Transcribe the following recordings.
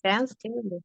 Sounds good.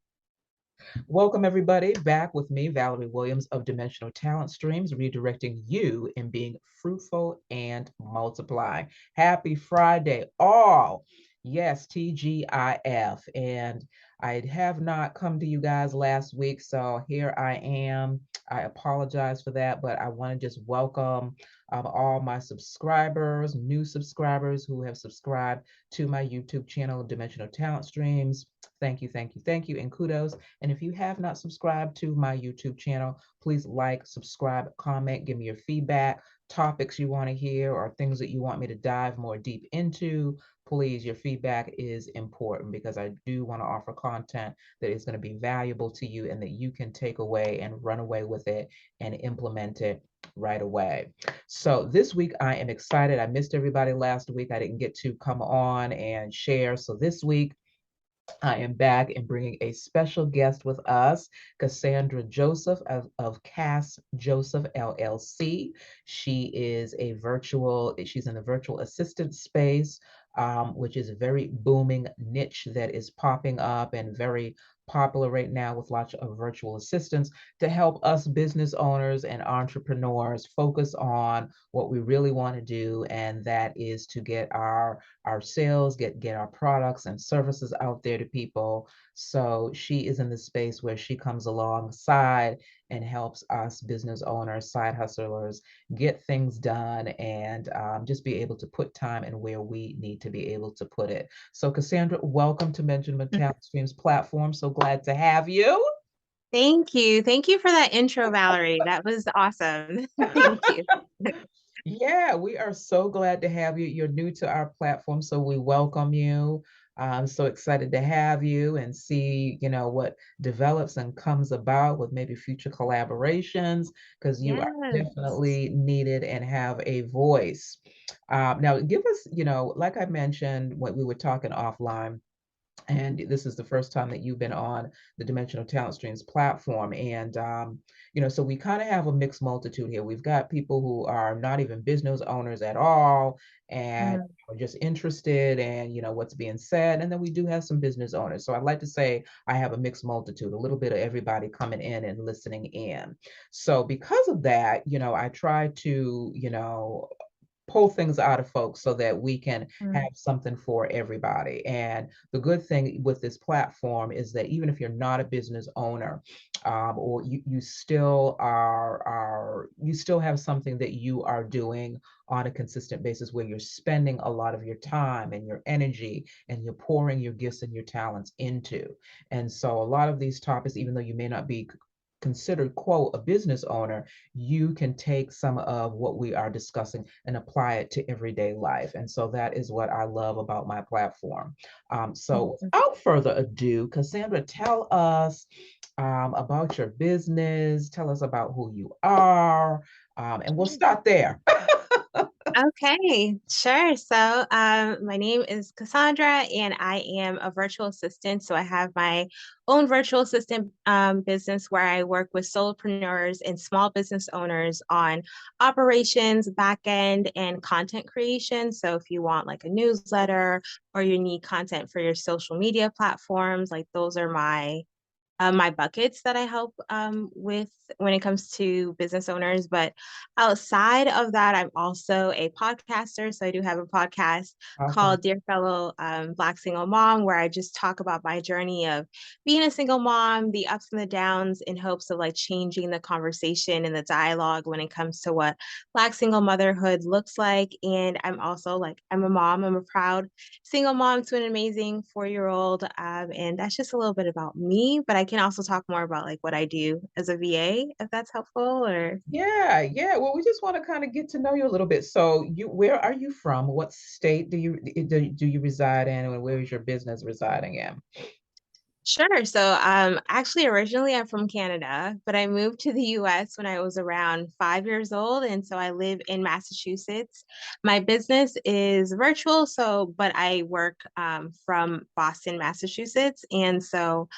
Welcome, everybody, back with me, Valerie Williams of Dimensional Talent Streams, redirecting you in being fruitful and multiply. Happy Friday, all. Yes, TGIF. And I have not come to you guys last week, so here I am. I apologize for that, but I want to just welcome all my subscribers, new subscribers who have subscribed to my YouTube channel, Dimensional Talent Streams. Thank you, thank you, thank you, and kudos. And if you have not subscribed to my YouTube channel, please like, subscribe, comment, give me your feedback, topics you want to hear, or things that you want me to dive more deep into. Please, your feedback is important because I do want to offer content that is going to be valuable to you and that you can take away and run away with it and implement it right away. So this week I am excited. I missed everybody last week. I didn't get to come on and share. So this week I am back and bringing a special guest with us, Cassandra Joseph of Cass Joseph LLC. She's in the virtual assistant space, which is a very booming niche that is popping up and very popular right now with lots of virtual assistants to help us business owners and entrepreneurs focus on what we really want to do, and that is to get our sales, get our products and services out there to people. So she is in the space where she comes alongside and helps us business owners, side hustlers, get things done and just be able to put time in where we need to be able to put it. So Cassandra, welcome to Benjamin Talent Streams platform. So glad to have you. Thank you. Thank you for that intro, Valerie. That was awesome. Thank you. Yeah, we are so glad to have you. You're new to our platform, so we welcome you. I'm so excited to have you and see, what develops and comes about with maybe future collaborations, because you are Yes. definitely needed and have a voice. Now, give us, like I mentioned when we were talking offline, and this is the first time that you've been on the Dimensional Talent Streams platform. And so we kind of have a mixed multitude here. We've got people who are not even business owners at all and Mm, are just interested in what's being said, and then we do have some business owners. So I'd like to say I have a mixed multitude, a little bit of everybody coming in and listening in. So because of that, I try to pull things out of folks so that we can have mm, something for everybody. And the good thing with this platform is that even if you're not a business owner, or you still you still have something that you are doing on a consistent basis where you're spending a lot of your time and your energy and you're pouring your gifts and your talents into. And so a lot of these topics, even though you may not be considered, quote, a business owner, you can take some of what we are discussing and apply it to everyday life. And so that is what I love about my platform. So mm. without further ado, Cassandra, tell us about your business, tell us about who you are, and we'll start there. Okay, sure. So, my name is Cassandra, and I am a virtual assistant. So, I have my own virtual assistant business where I work with solopreneurs and small business owners on operations, back end, and content creation. So, if you want like a newsletter or you need content for your social media platforms, like those are my buckets that I help with when it comes to business owners. But outside of that, I'm also a podcaster. So I do have a podcast Awesome. called Dear Fellow Black Single Mom, where I just talk about my journey of being a single mom, the ups and the downs, in hopes of like changing the conversation and the dialogue when it comes to what Black single motherhood looks like. And I'm also like, I'm a mom, I'm a proud single mom to an amazing 4-year-old. And that's just a little bit about me, but I can also talk more about like what I do as a VA, if that's helpful or. Yeah, yeah. Well, we just want to kind of get to know you a little bit. So where are you from? What state do you reside in, and where is your business residing in? Sure. So, actually, originally I'm from Canada, but I moved to the US when I was around 5 years old. And so I live in Massachusetts. My business is virtual. So, but I work from Boston, Massachusetts. And so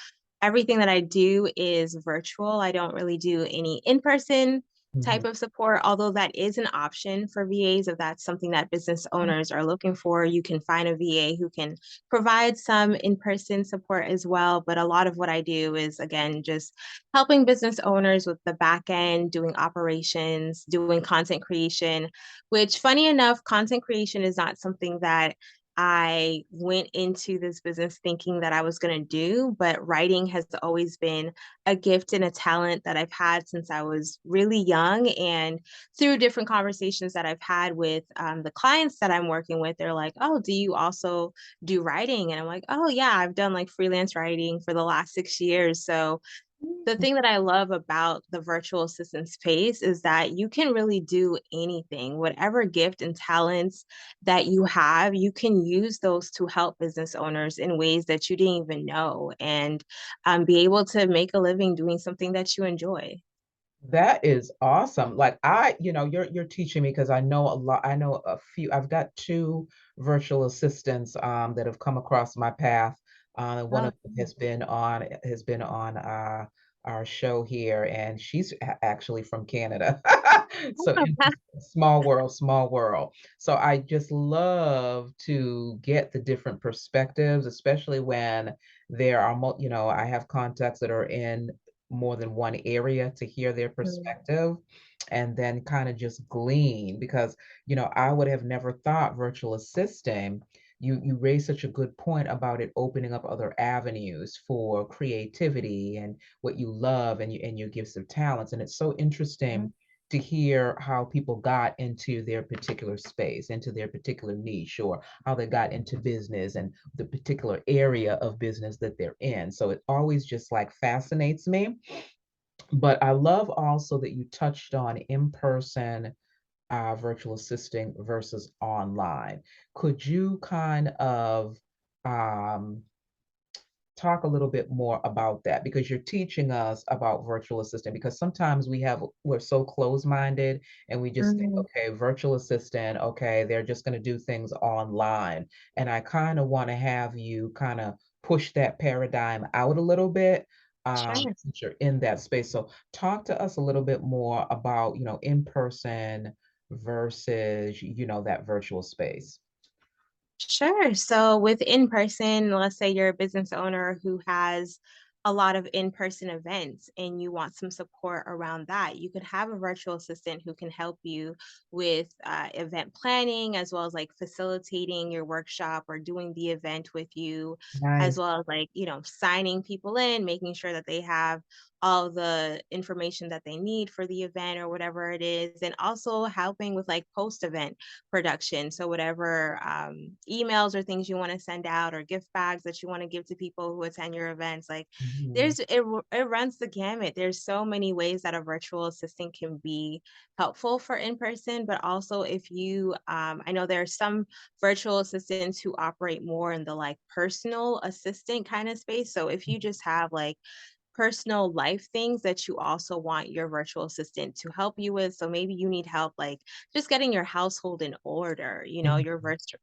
everything that I do is virtual. I don't really do any in person Mhm. type of support, although that is an option for VAs. If that's something that business owners are looking for, you can find a VA who can provide some in-person support as well. But a lot of what I do is, again, just helping business owners with the back end, doing operations, doing content creation, which, funny enough, content creation is not something that I went into this business thinking that I was going to do, but writing has always been a gift and a talent that I've had since I was really young. And through different conversations that I've had with the clients that I'm working with, they're like, "Oh, do you also do writing?" And I'm like, "Oh, yeah, I've done like freelance writing for the last 6 years." So the thing that I love about the virtual assistant space is that you can really do anything, whatever gift and talents that you have, you can use those to help business owners in ways that you didn't even know, and be able to make a living doing something that you enjoy. That is awesome. Like you're teaching me because I know a lot. I know a few. I've got two virtual assistants that have come across my path. And one Oh, of them has been on our show here, and she's actually from Canada. So small world, small world. So I just love to get the different perspectives, especially when there are, I have contacts that are in more than one area to hear their mm, perspective and then kind of just glean because I would have never thought virtual assisting. You raised such a good point about it opening up other avenues for creativity and what you love and your gifts of talents, and it's so mm, interesting to hear how people got into their particular space, into their particular niche, or how they got into business and the particular area of business that they're in. So it always just like fascinates me. But I love also that you touched on in-person virtual assisting versus online. Could you kind of um, talk a little bit more about that, because you're teaching us about virtual assistant, because sometimes we're so close-minded and we just think, mm, okay, virtual assistant, okay, they're just going to do things online. And I kind of want to have you kind of push that paradigm out a little bit, sure. since you're in that space. So talk to us a little bit more about in person versus that virtual space. Sure. So with in person, let's say you're a business owner who has a lot of in-person events and you want some support around that, you could have a virtual assistant who can help you with event planning, as well as like facilitating your workshop or doing the event with you, as Nice. well as like, signing people in, making sure that they have all the information that they need for the event or whatever it is, and also helping with like post event production. So whatever emails or things you want to send out or gift bags that you want to give to people who attend your events, like Mhm. it runs the gamut. There's so many ways that a virtual assistant can be helpful for in person, but also if you, I know there are some virtual assistants who operate more in the like personal assistant kind of space. So if you just have like personal life things that you also want your virtual assistant to help you with. So maybe you need help like just getting your household in order. Mhm.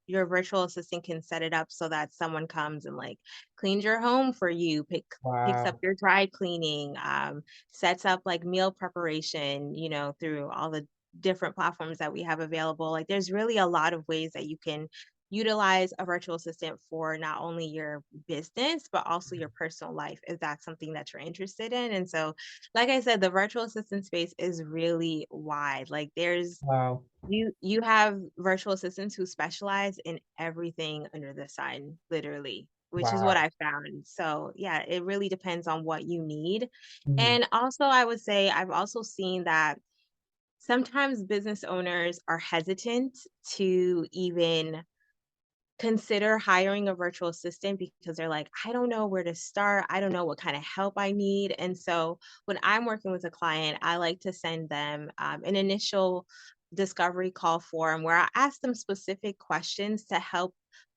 Your virtual assistant can set it up so that someone comes and like cleans your home for you, picks up Wow. your dry cleaning, sets up like meal preparation, through all the different platforms that we have available. Like there's really a lot of ways that you can utilize a virtual assistant for not only your business but also your personal life if that's something that you're interested in. And so like I said, the virtual assistant space is really wide. Like there's Wow. you have virtual assistants who specialize in everything under the sun, literally, which is what Wow. I found. So yeah, it really depends on what you need. Mhm. And also I would say I've also seen that sometimes business owners are hesitant to even consider hiring a virtual assistant because they're like, I don't know where to start. I don't know what kind of help I need. And so when I'm working with a client, I like to send them an initial discovery call form where I ask them specific questions to help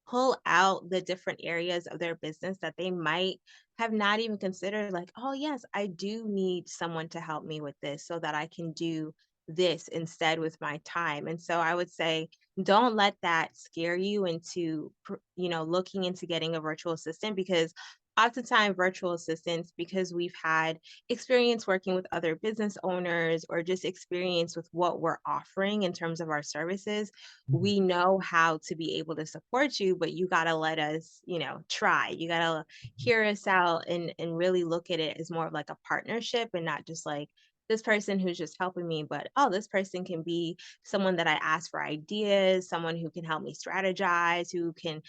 pull out the different areas of their business that they might have not even considered. Like, oh, yes, I do need someone to help me with this so that I can do this instead with my time. And so I would say, don't let that scare you into looking into getting a virtual assistant, because oftentimes virtual assistants, because we've had experience working with other business owners or just experience with what we're offering in terms of our services, Mhm. we know how to be able to support you, but you got to let us, try. You got to hear us out and really look at it as more of like a partnership and not just like this person who's just helping me, but oh, this person can be someone that I ask for ideas, someone who can help me strategize, who can,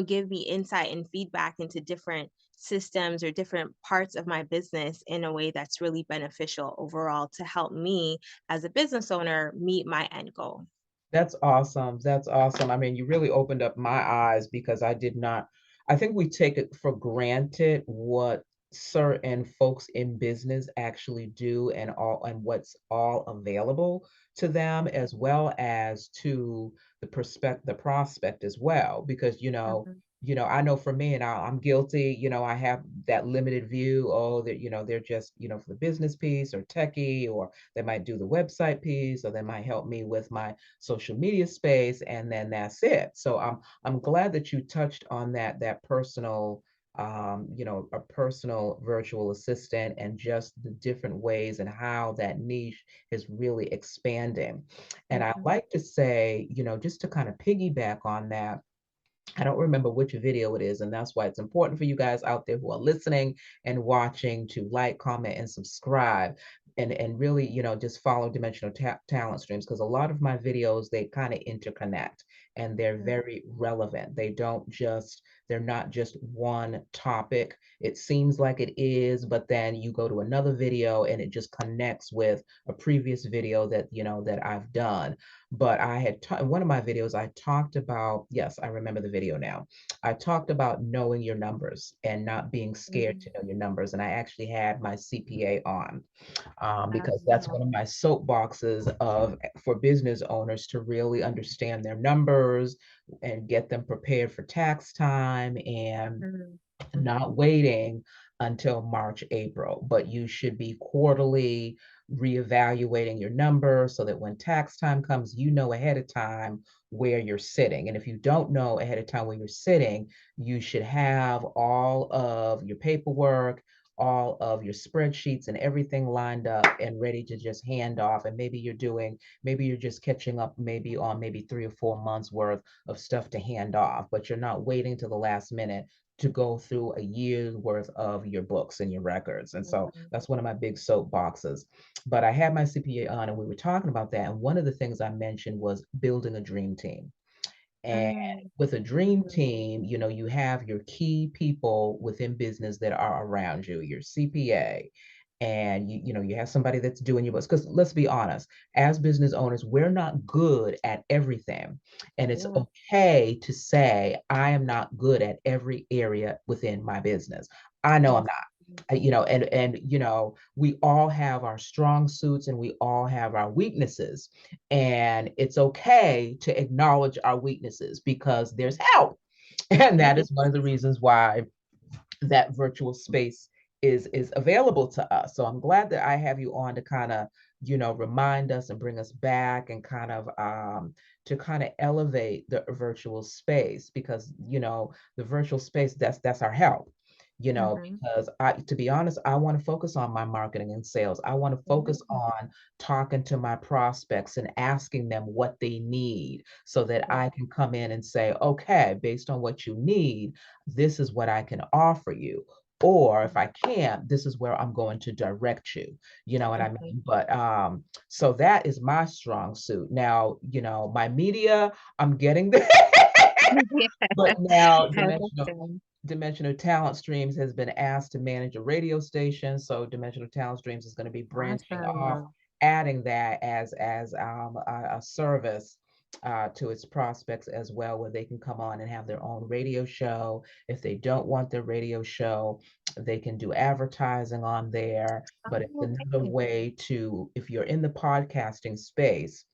give me insight and feedback into different systems or different parts of my business in a way that's really beneficial overall to help me as a business owner meet my end goal. That's awesome. That's awesome. I mean, you really opened up my eyes because I did not, I think we take it for granted what certain folks in business actually do and what's all available to them as well as to the prospect as well. Because, Mhm, I know for me, and I'm guilty, I have that limited view. Oh, that, they're just, for the business piece or techie, or they might do the website piece, or they might help me with my social media space, and then that's it. So I'm glad that you touched on that personal, a personal virtual assistant, and just the different ways and how that niche is really expanding. And I mhm, like to say, just to kind of piggyback on that, I don't remember which video it is, and that's why it's important for you guys out there who are listening and watching to like, comment, and subscribe, and really, just follow Dimensional Talent Streams, because a lot of my videos, they kind of interconnect and they're mhm, very relevant. They're not just one topic. It seems like it is, but then you go to another video and it just connects with a previous video that I've done. But in one of my videos, I talked about, yes, I remember the video now. I talked about knowing your numbers and not being scared to mhm. know your numbers. And I actually had my CPA on, because that's Wow. one of my soapboxes for business owners to really understand their numbers and get them prepared for tax time, and Mhm, not mhm, waiting until March, April, but you should be quarterly reevaluating your number so that when tax time comes, you know ahead of time where you're sitting. And if you don't know ahead of time where you're sitting, you should have all of your paperwork, all of your spreadsheets, and everything lined up and ready to just hand off. And maybe you're just catching up maybe on maybe 3 or 4 months worth of stuff to hand off, but you're not waiting till the last minute to go through a year's worth of your books and your records. And so mhm, that's one of my big soapboxes. But I had my CPA on and we were talking about that. And one of the things I mentioned was building a dream team. And mhm, with a dream mhm, team, you have your key people within business that are around you, your CPA, and you have somebody that's doing your books. Because let's be honest, as business owners, we're not good at everything. And it's yeah, okay to say, I am not good at every area within my business. I know I'm not. absolutely. And we all have our strong suits and we all have our weaknesses, and it's okay to acknowledge our weaknesses because there's help. And that is one of the reasons why that virtual space is available to us. So I'm glad that I have you on to kind of, remind us and bring us back, and kind of to kind of elevate the virtual space, because the virtual space, that's our help. Mhm, Because to be honest, I want to focus on my marketing and sales. I want to focus mhm, on talking to my prospects and asking them what they need so that mhm, I can come in and say, okay, based on what you need, this is what I can offer you. Or if I can't, this is where I'm going to direct you. You know what I mhm. mean? But so that is my strong suit. Now, my media, I'm getting there. Yeah, But now I dimensional understand. Dimensional Talent Streams has been asked to manage a radio station. So Dimensional Talent Streams is going to be branching off, Awesome. adding that as a service to its prospects as well, where they can come on and have their own radio show. If they don't want their radio show, they can do advertising on there. But it's Oh, another okay. way to, if you're in the podcasting space,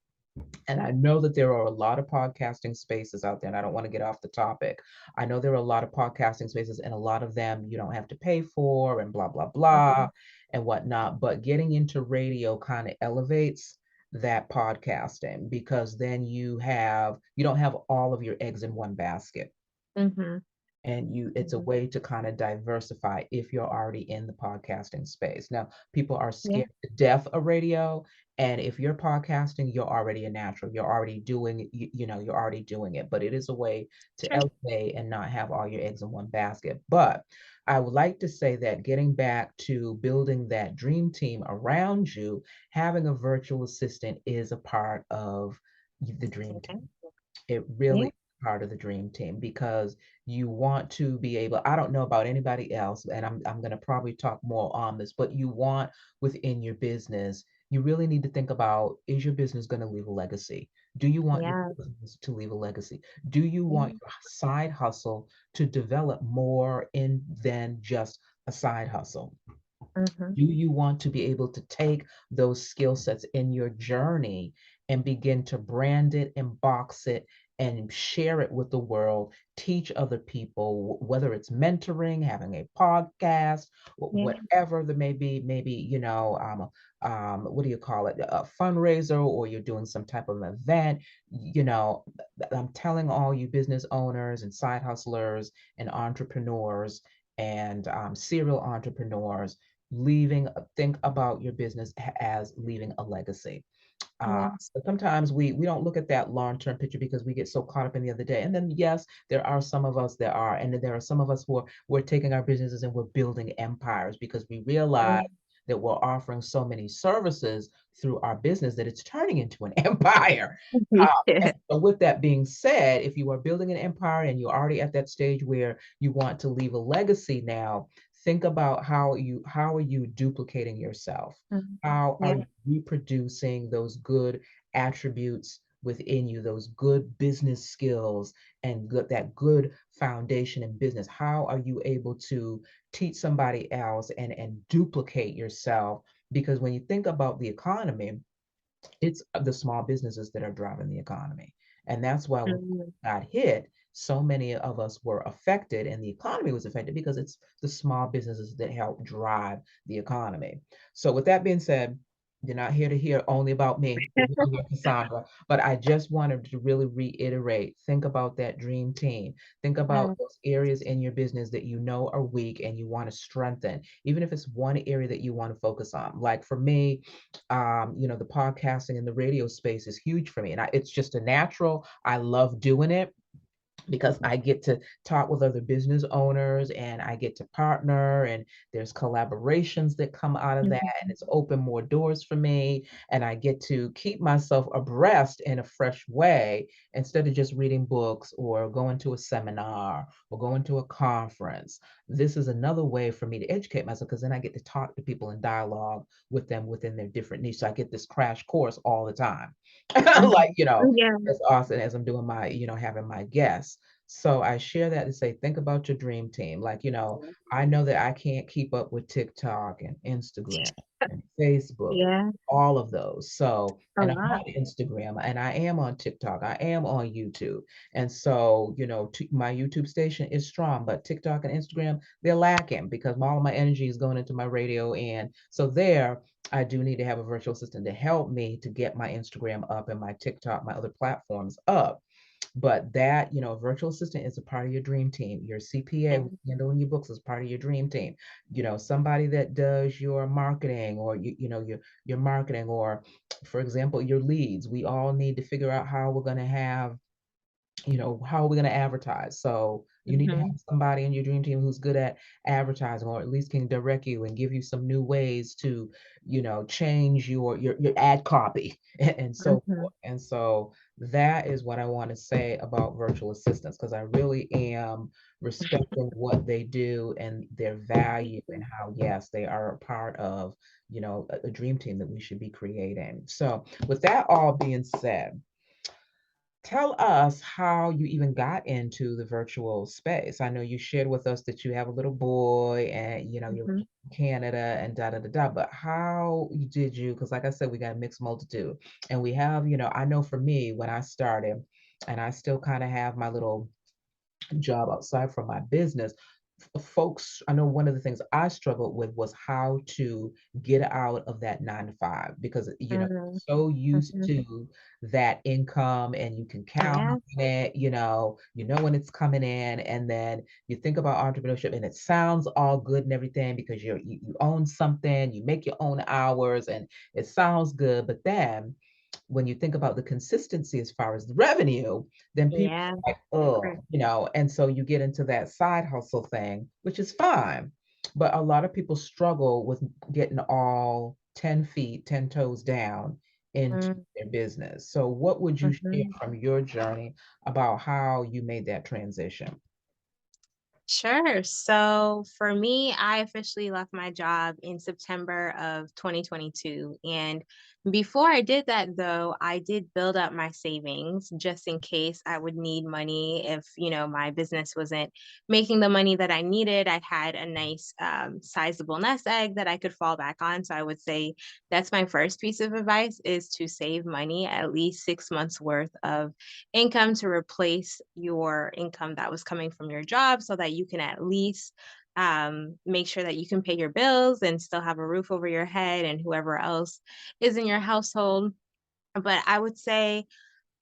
and I know that there are a lot of podcasting spaces out there, and I don't want to get off the topic. I know there are a lot of podcasting spaces, and a lot of them you don't have to pay for, and blah, blah, blah, Mhm, and whatnot. But getting into radio kind of elevates that podcasting, because then you don't have all of your eggs in one basket. mhm. and it's a Mhm. way to kind of diversify if you're already in the podcasting space. Now, people are Yeah, scared to death of radio, and if you're podcasting, you're already a natural. You're already doing, you're already doing it. But it is a way to sure. elevate and not have all your eggs in one basket. But I would like to say that getting back to building that dream team around you, having a virtual assistant is a part of the dream Okay. team. It Yeah, really is part of the dream team because you want to be able, I don't know about anybody else, and I'm going to probably talk more on this, but you want within your business, you really need to think about, is your business going to leave a legacy? Do you want your yeah, business to leave a legacy? Do you want yeah. your side hustle to develop more in than just a side hustle? Mhm. Do you want to be able to take those skill sets in your journey and begin to brand it and box it and share it with the world, teach other people, whether it's mentoring, having a podcast, Yeah, whatever there may be, maybe, what do you call it, a fundraiser, or you're doing some type of event, you know, I'm telling all you business owners and side hustlers and entrepreneurs and serial entrepreneurs, think about your business as leaving a legacy. yes. But sometimes we don't look at that long-term picture because we get so caught up in the other day. And then yes, there are some of us that are, and then there are some of us who are we're taking our businesses and we're building empires because we realize Yeah. that we're offering so many services through our business that it's turning into an empire. And Yeah. so with that being said, if you are building an empire and you're already at that stage where you want to leave a legacy now, think about how are you duplicating yourself? Mhm. How are Yeah. you reproducing those good attributes within you, those good business skills and that good foundation in business? How are you able to teach somebody else and duplicate yourself? Because when you think about the economy, it's the small businesses that are driving the economy. And that's why when Mhm. we got hit, so many of us were affected and the economy was affected because it's the small businesses that help drive the economy. So with that being said, you're not here to hear only about me, Cassandra, but I just wanted to really reiterate, think about that dream team. Think about Mm, those areas in your business that you know are weak and you want to strengthen, even if it's one area that you want to focus on. Like for me, the podcasting and the radio space is huge for me. And it's just a natural. I love doing it because I get to talk with other business owners and I get to partner, and there's collaborations that come out of that, and mhm, it's opened more doors for me, and I get to keep myself abreast in a fresh way instead of just reading books or going to a seminar or going to a conference. This is another way for me to educate myself because then I get to talk to people and dialogue with them within their different niche. So I get this crash course all the time. like, mhm. Yeah. as often as I'm doing my, having my guests. So I share that to say, think about your dream team. Like, I know that I can't keep up with TikTok and Instagram and Facebook, Yeah. all of those. So, A and I'm lot. on Instagram and I am on TikTok, I am on YouTube. And so, my YouTube station is strong, but TikTok and Instagram, they're lacking because all of my energy is going into my radio. And so there, I do need to have a virtual assistant to help me to get my Instagram up and my TikTok, my other platforms up. But that, a virtual assistant is a part of your dream team. Your CPA Yeah. who's handling your books is part of your dream team. Somebody that does your marketing or your marketing, or for example, your leads. We all need to figure out how we're going to have, how are we going to advertise? So you need to have Mhm, somebody in your dream team who's good at advertising, or at least can direct you and give you some new ways to, change your ad copy and so mhm, forth. And so that is what I want to say about virtual assistants, because I really am respecting what they do and their value and how, yes, they are a part of, a dream team that we should be creating. So with that all being said, tell us how you even got into the virtual space. I know you shared with us that you have a little boy and you're mhm, in Canada and da da da da. But how did you? Because like I said, we got a mixed multitude, and we have, I know for me when I started, and I still kind of have my little job outside from my business. folks, I know one of the things I struggled with was how to get out of that 9 to 5, because Mhm, so used mhm. to that income, and you can count Yeah, on it, when it's coming in, and then you think about entrepreneurship and it sounds all good and everything because you own something, you make your own hours, and it sounds good. But then when you think about the consistency as far as the revenue, then people yeah, are like, oh, different. and so you get into that side hustle thing, which is fine. But a lot of people struggle with getting all 10 feet, 10 toes down into Mm, their business. So, what would you share mhm. from your journey about how you made that transition? Sure. So for me, I officially left my job in September of 2022. And before I did that, though, I did build up my savings just in case I would need money if, my business wasn't making the money that I needed. I had a nice, sizable nest egg that I could fall back on. So I would say that's my first piece of advice is to save money, at least 6 months worth of income to replace your income that was coming from your job so that you can at least make sure that you can pay your bills and still have a roof over your head and whoever else is in your household. But I would say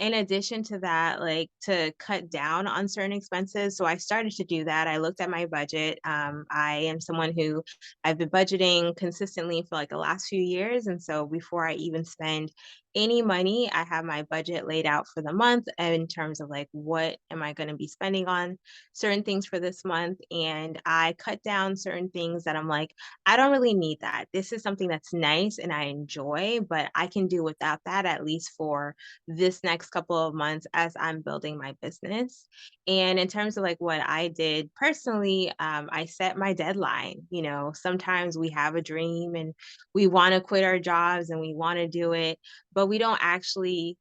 in addition to that, like to cut down on certain expenses. So I started to do that. I looked at my budget. I am someone who I've been budgeting consistently for like the last few years. And so before I even spend any money, I have my budget laid out for the month in terms of like what am I going to be spending on certain things for this month. And I cut down certain things that I'm like, I don't really need that. This is something that's nice and I enjoy, but I can do without that at least for this next couple of months as I'm building my business. And in terms of like what I did personally, I set my deadline. Sometimes we have a dream and we want to quit our jobs and we want to do it, but we don't actually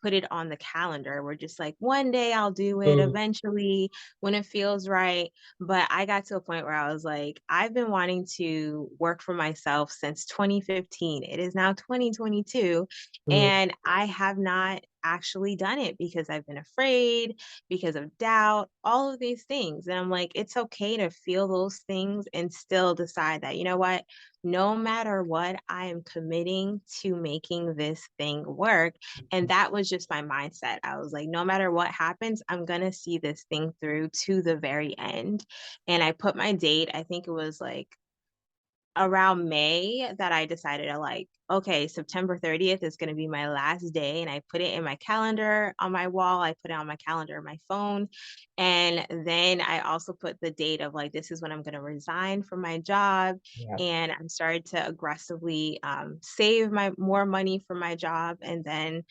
put it on the calendar. We're just like, one day I'll do it Mm, eventually when it feels right. But I got to a point where I was like, I've been wanting to work for myself since 2015. It is now 2022 mm, and I have not actually done it because I've been afraid, because of doubt, all of these things. And I'm like, it's okay to feel those things and still decide that, you know what? No matter what, I am committing to making this thing work. And that was just my mindset. I was like, no matter what happens, I'm going to see this thing through to the very end. And I put my date, I think it was like around May that I decided to like, okay, September 30th is going to be my last day. And I put it in my calendar on my wall. I put it on my calendar on my phone. And then I also put the date of like, this is when I'm going to resign from my job. yeah. And I'm started to aggressively save my more money for my job. And then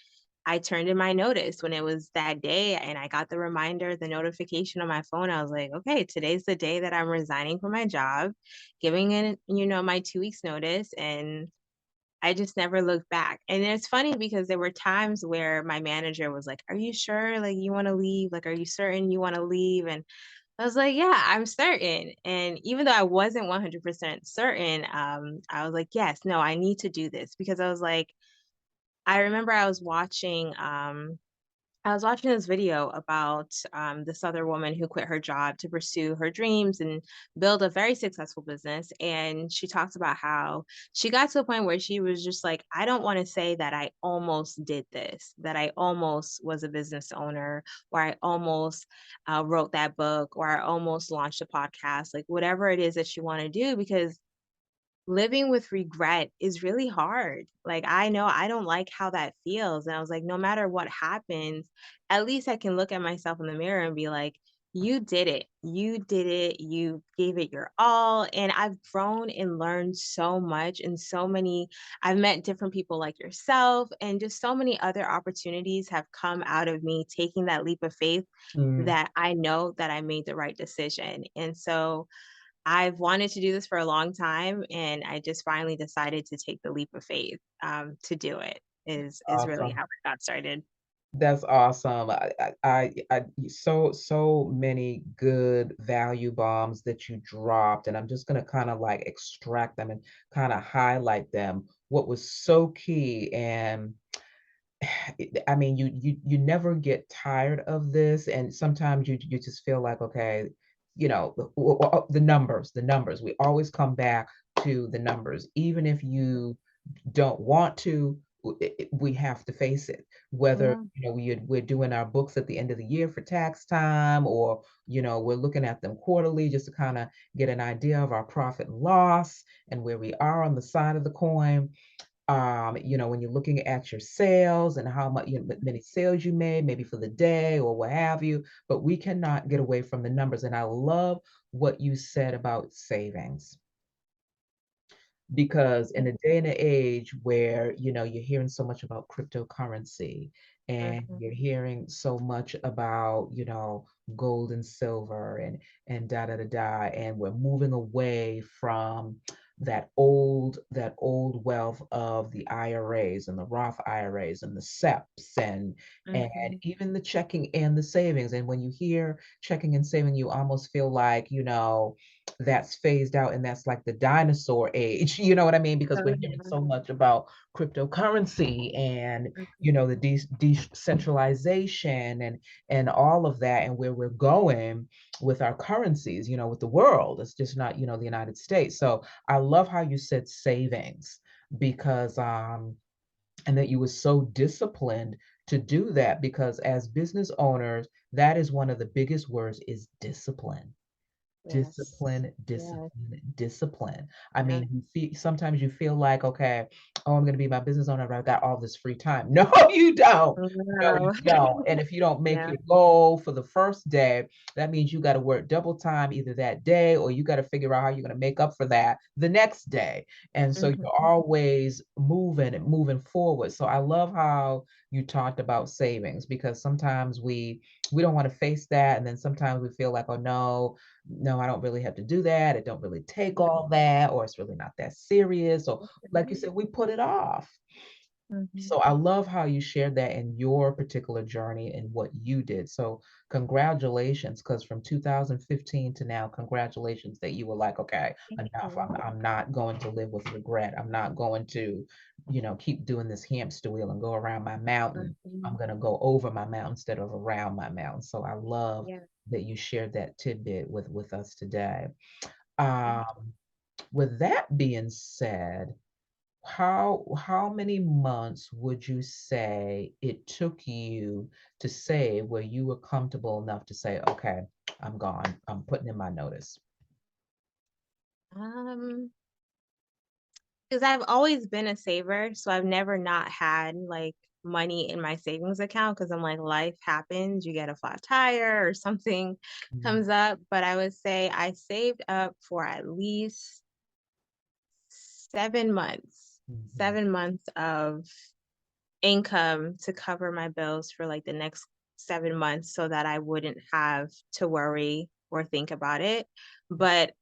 I turned in my notice when it was that day and I got the reminder, the notification on my phone. I was like, okay, today's the day that I'm resigning from my job, giving in, my 2 weeks notice. And I just never looked back. And it's funny because there were times where my manager was like, are you sure? Like, you want to leave? Like, are you certain you want to leave? And I was like, yeah, I'm certain. And even though I wasn't 100% certain, I was like, yes, no, I need to do this because I was like, I remember I was watching this video about this other woman who quit her job to pursue her dreams and build a very successful business. And she talks about how she got to a point where she was just like, I don't want to say that I almost did this, that I almost was a business owner, or I almost wrote that book, or I almost launched a podcast, like whatever it is that you want to do, because living with regret is really hard. Like, I know I don't like how that feels. And I was like, no matter what happens, at least I can look at myself in the mirror and be like, you did it. You did it. You gave it your all. And I've grown and learned so much and I've met different people like yourself, and just so many other opportunities have come out of me taking that leap of faith Mm, that I know that I made the right decision. And so, I've wanted to do this for a long time, and I just finally decided to take the leap of faith, to do it, is really awesome. how I got started. That's awesome. So many good value bombs that you dropped, and I'm just gonna kind of like extract them and kind of highlight them. What was so key, and I mean, you never get tired of this, and sometimes you just feel like, okay, the numbers. We always come back to the numbers, even if you don't want to. We have to face it. Whether Yeah. we're doing our books at the end of the year for tax time, or we're looking at them quarterly just to kind of get an idea of our profit and loss and where we are on the side of the coin. When you're looking at your sales and how much, many sales you made, maybe for the day or what have you, but we cannot get away from the numbers. And I love what you said about savings, because in a day and an age where you're hearing so much about cryptocurrency, and Mhm. you're hearing so much about gold and silver and da da da da, and we're moving away from that old wealth of the IRAs and the Roth IRAs and the SEPs and Mhm. even the checking and the savings. And when you hear checking and saving, you almost feel like that's phased out, and that's like the dinosaur age. You know what I mean? Because Oh, we're hearing yeah. so much about cryptocurrency and Mhm. the decentralization and all of that, and where we're going with our currencies, with the world. It's just not the United States. So I love how you said savings, because and that you were so disciplined to do that, because as business owners, that is one of the biggest words, is discipline. Yes. Discipline, Yes. discipline, discipline. I Yeah. mean, sometimes you feel like, okay, oh, I'm going to be my business owner, I've got all this free time. No, you don't. No, you Wow. don't. And if you don't make Yeah. your goal for the first day, that means you got to work double time either that day, or you got to figure out how you're going to make up for that the next day. And so Mhm. you're always moving and moving forward. So I love how you talked about savings, because sometimes we don't want to face that, and then sometimes we feel like, oh no, I don't really have to do that. It don't really take Mhm. all that, or it's really not that serious. Or like you said, we put it off. Mhm. So I love how you shared that in your particular journey and what you did. So congratulations, because from 2015 to now, congratulations that you were like, okay, Thank enough. you. I'm not going to live with regret. I'm not going to, keep doing this hamster wheel and go around my mountain. I'm Mhm. going to go over my mountain instead of around my mountain. So I love Yeah. that you shared that tidbit with us today. Thank Um, with that being said, how many months would you say it took you to say where you were comfortable enough to say, okay, I'm gone. I'm putting in my notice. you. Because I've always been a saver, so I've never not had like money in my savings account because I'm like life happens, you get a flat tire or something Mhm, comes up. But I would say I saved up for at least 7 months, mhm, 7 months of income to cover my bills for like the next 7 months so that I wouldn't have to worry or think about it. But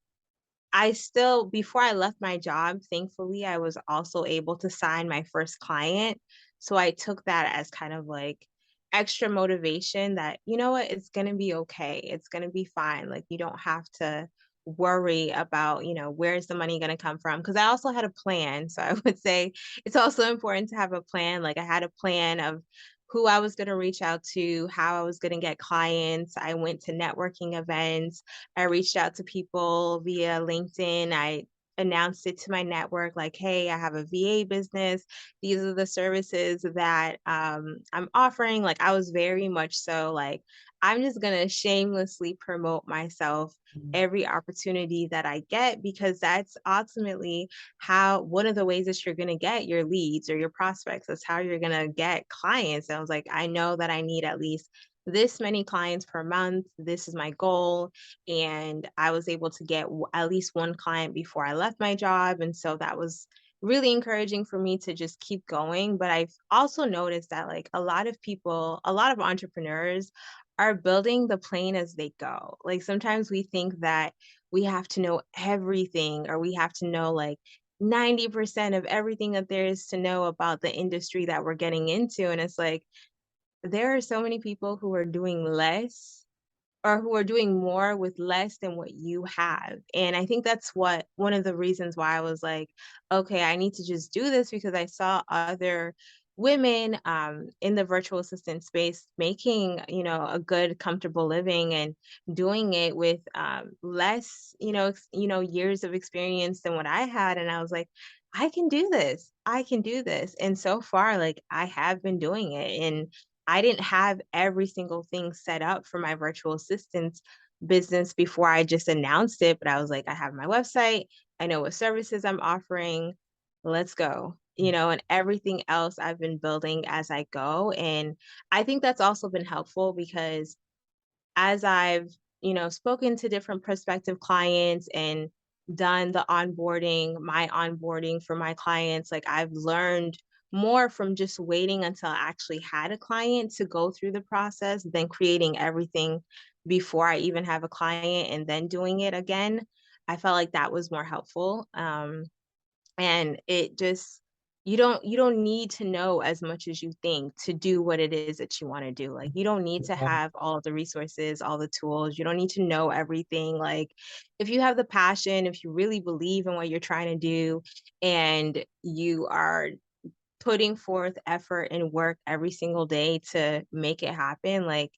I still before I left my job, thankfully, I was also able to sign my first client. So I took that as kind of like extra motivation that, you know what, it's gonna be okay. It's gonna be fine. Like you don't have to worry about, where's the money gonna come from? Because I also had a plan. So I would say it's also important to have a plan. Like I had a plan of who I was going to reach out to, how I was going to get clients. I went to networking events. I reached out to people via LinkedIn. I announced it to my network like, hey, I have a VA business. These are the services that I'm offering. Like, I was very much so like, I'm just going to shamelessly promote myself mhm, every opportunity that I get because that's ultimately how one of the ways that you're going to get your leads or your prospects. That's how you're going to get clients. And I was like, I know that I need at least this many clients per month. This is my goal. And I was able to get at least one client before I left my job. And so that was really encouraging for me to just keep going. But I've also noticed that like a lot of people, a lot of entrepreneurs are building the plane as they go. Like sometimes we think that we have to know everything or we have to know like 90% of everything that there is to know about the industry that we're getting into. And it's like, there are so many people who are doing less or who are doing more with less than what you have. And I think that's what one of the reasons why I was like, okay, I need to just do this because I saw other women in the virtual assistant space making, a good, comfortable living and doing it with less, years of experience than what I had. And I was like, I can do this. I can do this. And so far, like I have been doing it. And I didn't have every single thing set up for my virtual assistants business before I just announced it. But I was like, I have my website. I know what services I'm offering. Let's go. And everything else I've been building as I go. And I think that's also been helpful because as I've, spoken to different prospective clients and done my onboarding for my clients, like I've learned more from just waiting until I actually had a client to go through the process than creating everything before I even have a client and then doing it again. I felt like that was more helpful. And it just you don't need to know as much as you think to do what it is that you wanna do. Like, you don't need to have all the resources, all the tools. You don't need to know everything. Like, if you have the passion, if you really believe in what you're trying to do, and you are putting forth effort and work every single day to make it happen, like,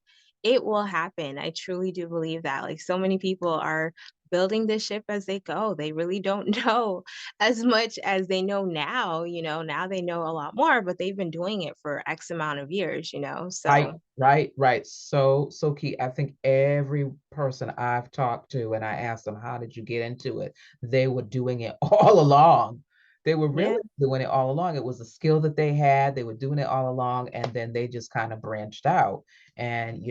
it will happen. I truly do believe that. Like, so many people are building this ship as they go. They really don't know as much as they know now, now they know a lot more, but they've been doing it for X amount of years, Right, so right, right. So, so key. I think every person I've talked to and I asked them, how did you get into it? They were doing it all along. They were yeah, really doing it all along. It was a skill that they had. They were doing it all along, and then they just kind of branched out, and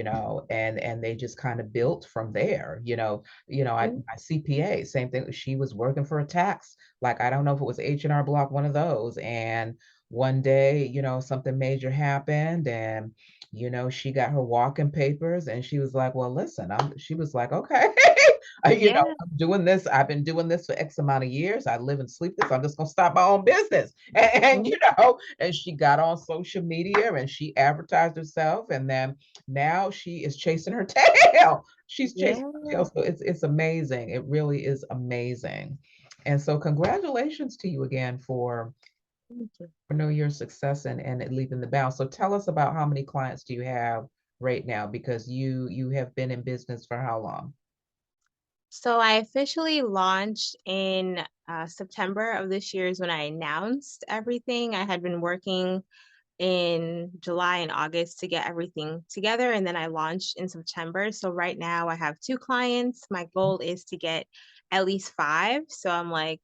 and they just kind of built from there. mm, My CPA, same thing. She was working for a tax, like I don't know if it was H&R Block, one of those, and one day, something major happened, and she got her walking papers, and she was like, well, listen, she was like, okay, yeah, I'm doing this. I've been doing this for X amount of years. I live and sleep this. I'm just going to start my own business. And, mm, and she got on social media and she advertised herself. And then now she is chasing her tail. She's chasing her yeah. tail. So it's amazing. It really is amazing. And so congratulations to you again Thank you. for know your success and it leaping the bounds. So tell us about how many clients do you have right now? Because you have been in business for how long? So I officially launched in September of this year is when I announced everything. I had been working in July and August to get everything together. And then I launched in September. So right now I have two clients. My goal is to get at least five. So I'm like,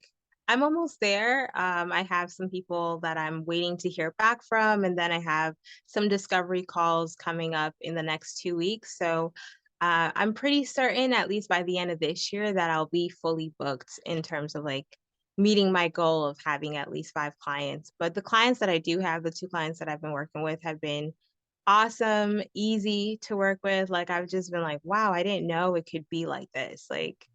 I'm almost there. I have some people that I'm waiting to hear back from. And then I have some discovery calls coming up in the next 2 weeks. So I'm pretty certain, at least by the end of this year, that I'll be fully booked in terms of like meeting my goal of having at least five clients. But the clients that I do have, the two clients that I've been working with, have been awesome, easy to work with. Like, I've just been like, wow, I didn't know it could be like this. Like,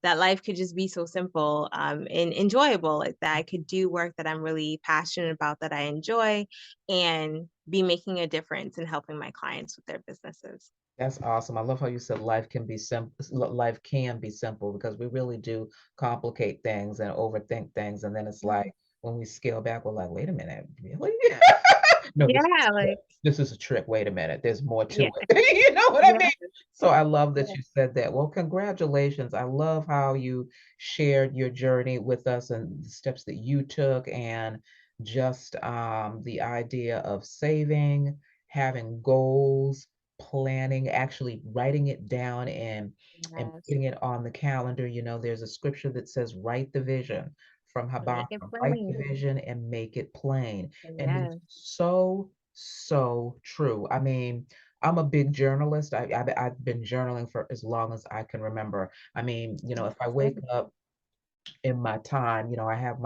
that life could just be so simple and enjoyable, like that I could do work that I'm really passionate about, that I enjoy, and be making a difference in helping my clients with their businesses. That's awesome. I love how you said life can be simple. Life can be simple because we really do complicate things and overthink things. And then it's like when we scale back, we're like, wait a minute, really? No, Yeah, like, this is a trick. Wait a minute, there's more yeah, to it. You know what I yeah, mean? So I love that yeah. you said that. Well, congratulations. I love how you shared your journey with us and the steps that you took, and just the idea of saving, having goals, planning, actually writing it down and Yes. putting it on the calendar. There's a scripture that says, write the vision from Make Habakkuk, it write the plain. vision and make it plain. And it's Yes. so, so true. I mean, I'm a big journalist. I've been journaling for as long as I can remember. I mean, if I wake Good. up in my time, I have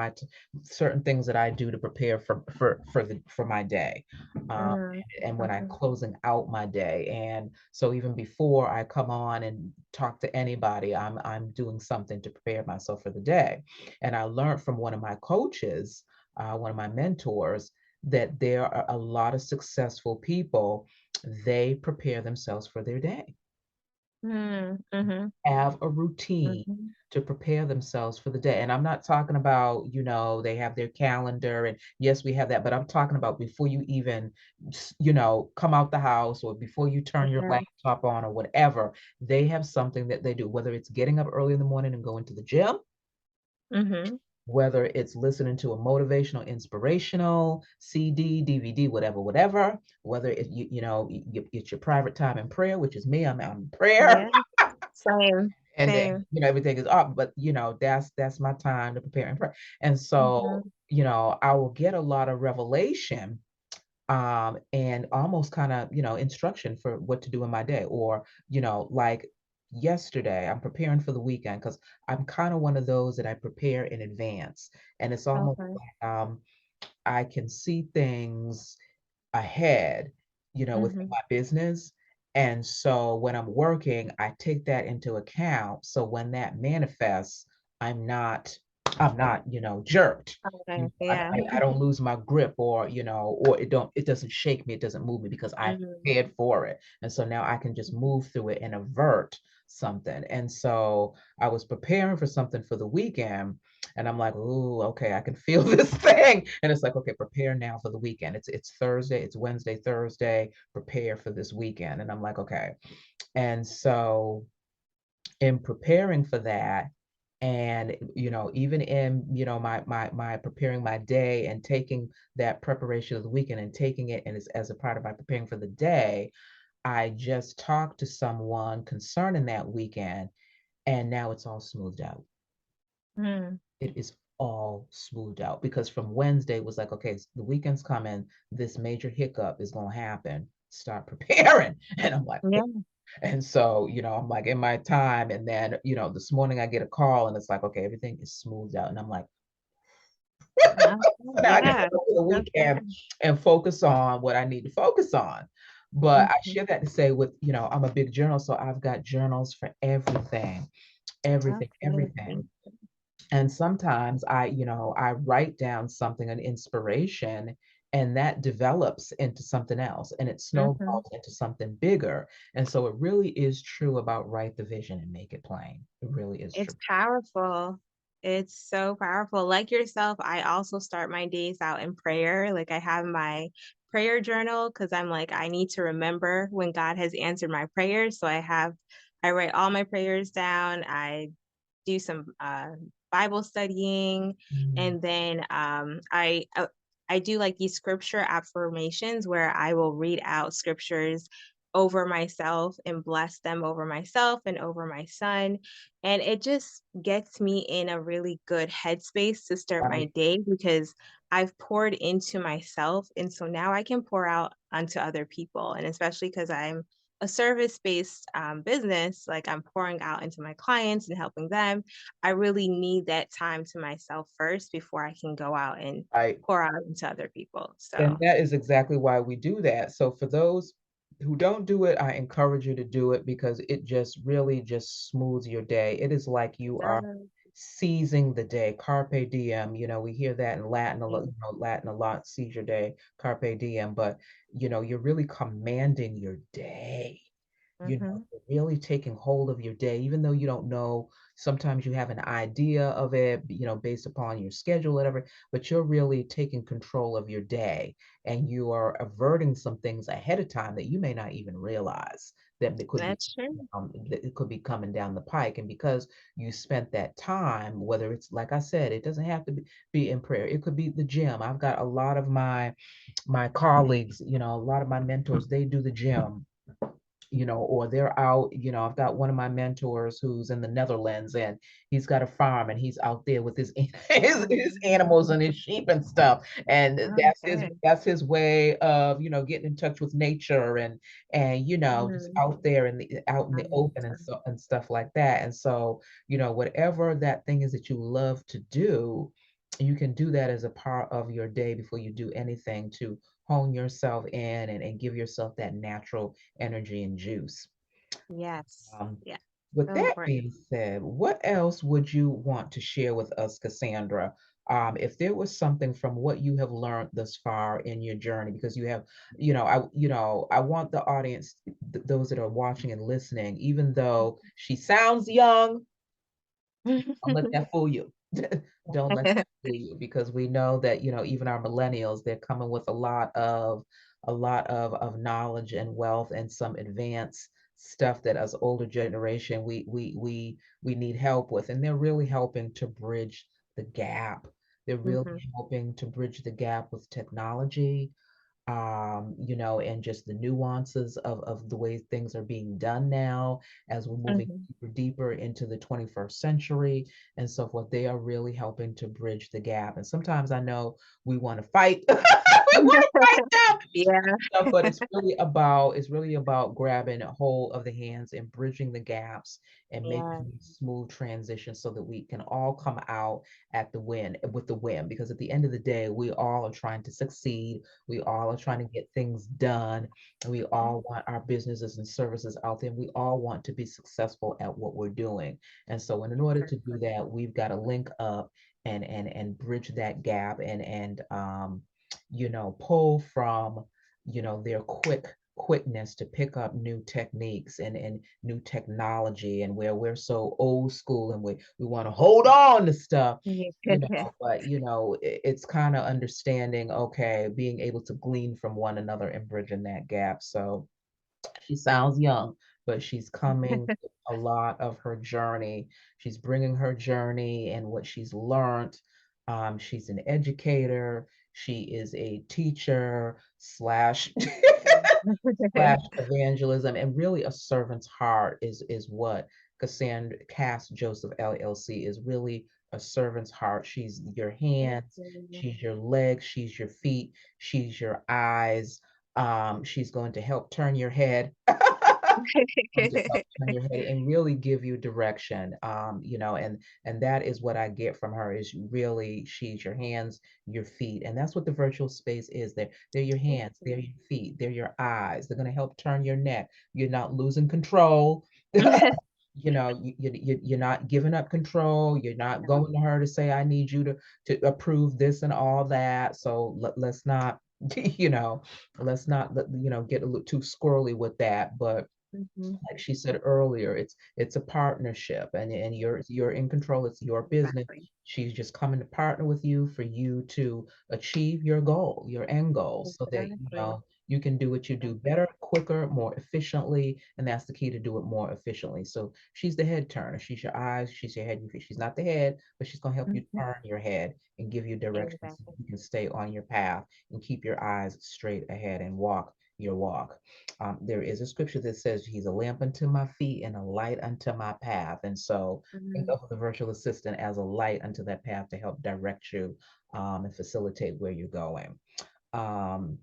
certain things that I do to prepare for my day, um, Mhm, and when I'm mhm. closing out my day. And so even before I come on and talk to anybody, I'm doing something to prepare myself for the day. And I learned from one of my coaches, one of my mentors, that there are a lot of successful people. They prepare themselves for their day. Mm-hmm. Have a routine Mm-hmm. to prepare themselves for the day. And I'm not talking about, they have their calendar and yes, we have that, but I'm talking about before you even, come out the house or before you turn your Yeah. laptop on or whatever, they have something that they do, whether it's getting up early in the morning and going to the gym, Mm-hmm. whether it's listening to a motivational, inspirational CD, DVD, whatever, whether it's your private time in prayer, which is me, I'm out in prayer. Yeah. Same. And then Same. everything is up, but that's my time to prepare and pray. And so Mm-hmm. I will get a lot of revelation, and almost kind of instruction for what to do in my day, or like yesterday I'm preparing for the weekend because I'm kind of one of those that I prepare in advance, and it's almost Okay. like I can see things ahead, within Mm-hmm. my business. And so when I'm working, I take that into account. So when that manifests, I'm not, I'm not, jerked. Okay. I, Yeah. I don't lose my grip, or, or it doesn't shake me, it doesn't move me because I Mm-hmm. prepared for it. And so now I can just move through it and avert something. And so I was preparing for something for the weekend, and I'm like, "Ooh, okay, I can feel this thing." And it's like, "Okay, prepare now for the weekend. It's Thursday, it's Wednesday, Thursday, prepare for this weekend." And I'm like, "Okay." And so in preparing for that, and even in my preparing my day and taking that preparation of the weekend and taking it and as a part of my preparing for the day, I just talked to someone concerning that weekend, and now it's all smoothed out. Mm-hmm. It is all smoothed out because from Wednesday it was like, okay, the weekend's coming, this major hiccup is going to happen, start preparing. And I'm like, okay. Yeah. And so I'm like in my time, and then this morning I get a call and it's like, okay, everything is smoothed out, and I'm like, Okay. so now I can Yeah. go to the So weekend good. and focus on what I need to focus on. But I Mm-hmm. share that to say, with I'm a big journal, so I've got journals for everything, everything, Okay. everything. And sometimes I write down something, an inspiration, and that develops into something else, and it Mm-hmm. snowballs into something bigger. And so it really is true about write the vision and make it plain. It really is true. It's powerful. It's so powerful. Like yourself, I also start my days out in prayer. Like I have my prayer journal because I'm like, I need to remember when God has answered my prayers. So I write all my prayers down. I do some Bible studying, Mm, and then I do like these scripture affirmations where I will read out scriptures over myself and bless them over myself and over my son. And it just gets me in a really good headspace to start my right. day because I've poured into myself. And so now I can pour out onto other people. And especially because I'm a service-based business, like I'm pouring out into my clients and helping them. I really need that time to myself first before I can go out and Right. pour out into other people. And So that is exactly why we do that. So for those who don't do it, I encourage you to do it because it just really just smooths your day. It is like it you are does. seizing the day. Carpe diem, we hear that in Latin a lot, Yeah. Latin a lot, seize your day, carpe diem, but you're really commanding your day. Mhm. You're really taking hold of your day, even though you don't know. Sometimes you have an idea of it, based upon your schedule, whatever, but you're really taking control of your day, and you are averting some things ahead of time that you may not even realize that That's true. that it could be coming down the pike. And because you spent that time, whether it's like I said, it doesn't have to be in prayer. It could be the gym. I've got a lot of my colleagues, a lot of my mentors, they do the gym, or they're out. I've got one of my mentors who's in the Netherlands, and he's got a farm, and he's out there with his his Mhm. animals and his sheep and stuff. And Oh, good. that's his way of, getting in touch with nature, and just Mhm. out in the open and so and stuff like that. And so, whatever that thing is that you love to do, you can do that as a part of your day before you do anything to hone yourself in, and give yourself that natural energy and juice. Yes. Um, Yeah. with So that important. being said, what else would you want to share with us, Cassandra? If there was something from what you have learned thus far in your journey, because you have, I want the audience, those that are watching and listening, even though she sounds young, don't let that fool you. Don't let that fool you, because we know that, even our millennials, they're coming with a lot of knowledge and wealth and some advanced stuff that as older generation we need help with. And they're really helping to bridge the gap. They're really Mhm, helping to bridge the gap with technology, and just the nuances of the way things are being done now as we're moving mhm. deeper into the 21st century and so forth. They are really helping to bridge the gap. And sometimes I know we want to fight. We want to fight them. Yeah, But it's really about grabbing a hold of the hands and bridging the gaps and yeah. making smooth transitions so that we can all come out at the win with the win. Because at the end of the day, we all are trying to succeed. We all are trying to get things done. And we all want our businesses and services out there. And we all want to be successful at what we're doing. And so, in order to do Exactly. that, we've got to link up and bridge that gap and pull from their quickness to pick up new techniques and new technology, and where we're so old school and we want to hold on to stuff, Yeah. but it's kind of understanding, okay, being able to glean from one another and bridging that gap. So she sounds young, but she's coming with a lot of her journey. She's bringing her journey and what she's learned. She's an educator. She is a teacher slash slash evangelism, and really a servant's heart is what Cassandra Cass Joseph LLC is, really a servant's heart. She's your Thank hands, you. she's your legs, she's your feet, she's your eyes. She's going to help turn your head. To help turn your head and really give you direction. And that is what I get from her, is really she's your hands, your feet. And that's what the virtual space is. They're your Thank hands, they're you. your feet, they're your eyes. They're going to help turn your neck. You're not losing control. You're not giving up control. You're not No. going to her to say, I need you to approve this and all that. So let's not, you know, let's not, get a little too squirrely with that. But Mhm. like she said earlier, it's a partnership, and you're in control. It's your business. Exactly. She's just coming to partner with you for you to achieve your goal, your end goal, so that Exactly. you can do what you do better, quicker, more efficiently, and that's the key, to do it more efficiently. So she's the head turner. She's your eyes. She's your head. She's not the head, but she's gonna help you Mhm. turn your head and give you direction so Exactly. you can stay on your path and keep your eyes straight ahead and walk your walk. There is a scripture that says, He's a lamp unto my feet and a light unto my path. And so think Mhm. of the virtual assistant as a light unto that path to help direct you, and facilitate where you're going. Um,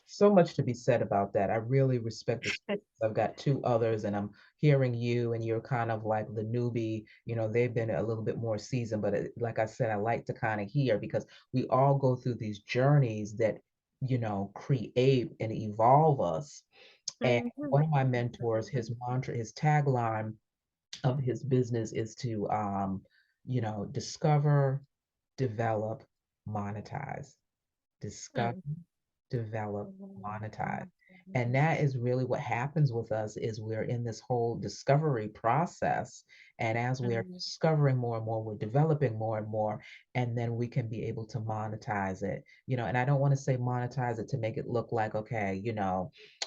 so much to be said about that. I really respect the space. I've got two others, and I'm hearing you, and you're kind of like the newbie. They've been a little bit more seasoned, but like I said, I like to kind of hear, because we all go through these journeys that, create and evolve us. And Mhm. one of my mentors, his mantra, his tagline of his business is to, discover, develop, monetize. Discover, Mhm. develop, monetize. Mhm. And that is really what happens with us, is we're in this whole discovery process. And as we're Mhm. discovering more and more, we're developing more and more, and then we can be able to monetize it. And I don't want to say monetize it to make it look like, okay,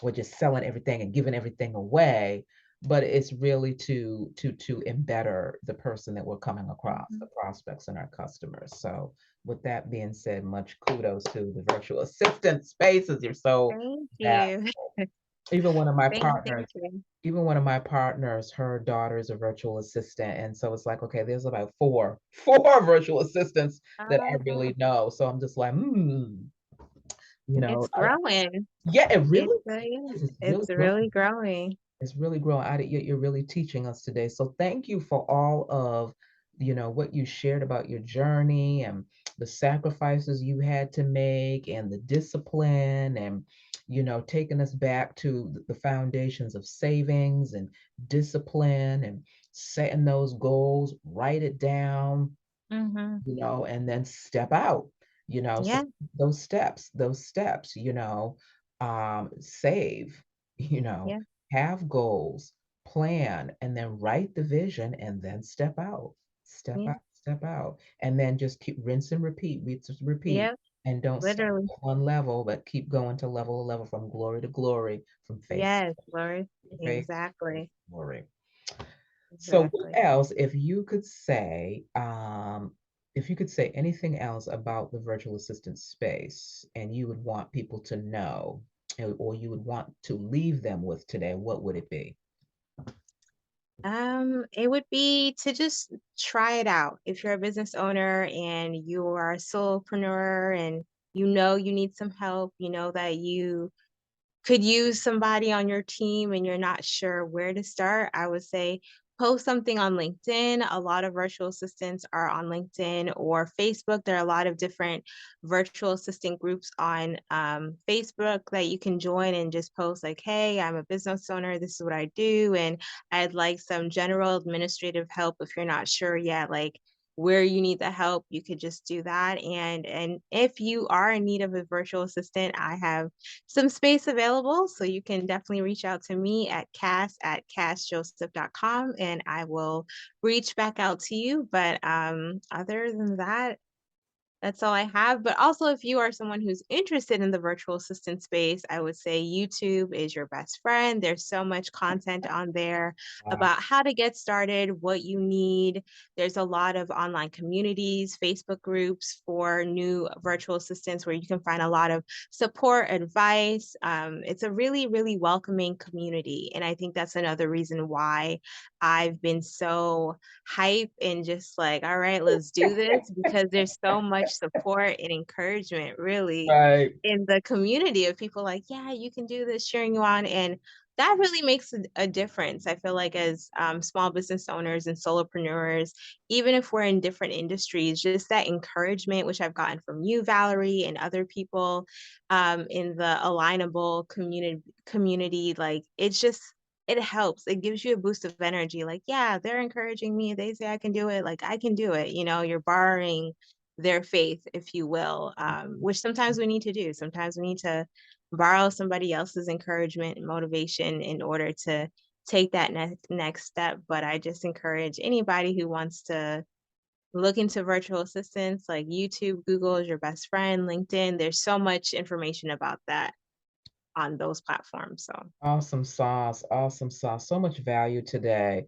we're just selling everything and giving everything away, but it's really to embetter the person that we're coming across, the Mhm. prospects and our customers. So with that being said, much kudos to the virtual assistant spaces. You're so Thank that you. even one of my Thank partners, you. her daughter is a virtual assistant. And so it's like, okay, there's about four virtual assistants that I Uh-huh. really know. So I'm just like, you know, It's I, growing. yeah, it It's really yeah, is. It's really it's growing. really growing. It's really growing. You're really teaching us today. So thank you for all of, what you shared about your journey and the sacrifices you had to make and the discipline and, taking us back to the foundations of savings and discipline and setting those goals, write it down, Mhm. and then step out, so Yeah, those steps, save, you know, yeah, have goals, plan, and then write the vision and then step yeah, out, step out, and then just keep rinse and repeat, yep, and don't stop literally. at one level, but keep going to level from glory to glory, from faith Yes, Lord. to faith, Exactly. glory. So what Exactly. else, if you could say anything else about the virtual assistant space and you would want people to know, or you would want to leave them with today, what would it be? It would be to just try it out. If you're a business owner and you are a solopreneur and you know you need some help, you know that you could use somebody on your team and you're not sure where to start, I would say post something on LinkedIn. A lot of virtual assistants are on LinkedIn or Facebook. There are a lot of different virtual assistant groups on Facebook that you can join and just post, like, hey, I'm a business owner. This is what I do. And I'd like some general administrative help if you're not sure yet, like, where you need the help, you could just do that. And if you are in need of a virtual assistant, I have some space available. So you can definitely reach out to me at cass@cassjoseph.com and I will reach back out to you. But other than that, that's all I have. But also, if you are someone who's interested in the virtual assistant space, I would say YouTube is your best friend. There's so much content on there Wow. about how to get started, what you need. There's a lot of online communities, Facebook groups for new virtual assistants where you can find a lot of support, advice. It's a really, really welcoming community. And I think that's another reason why I've been so hype and just like, all right, let's do this because there's so much support and encouragement really Right. in the community of people like, yeah, you can do this, cheering you on. And that really makes a difference. I feel like as small business owners and solopreneurs, even if we're in different industries, just that encouragement, which I've gotten from you, Valerie, and other people in the alignable community, like it's just it helps. It gives you a boost of energy. Like, yeah, they're encouraging me. They say I can do it. Like, I can do it. You know, you're borrowing their faith, if you will, which sometimes we need to do. Sometimes we need to borrow somebody else's encouragement and motivation in order to take that next step. But I just encourage anybody who wants to look into virtual assistants like YouTube, Google is your best friend, LinkedIn. There's so much information about that on those platforms. So. Awesome sauce, awesome sauce. So much value today.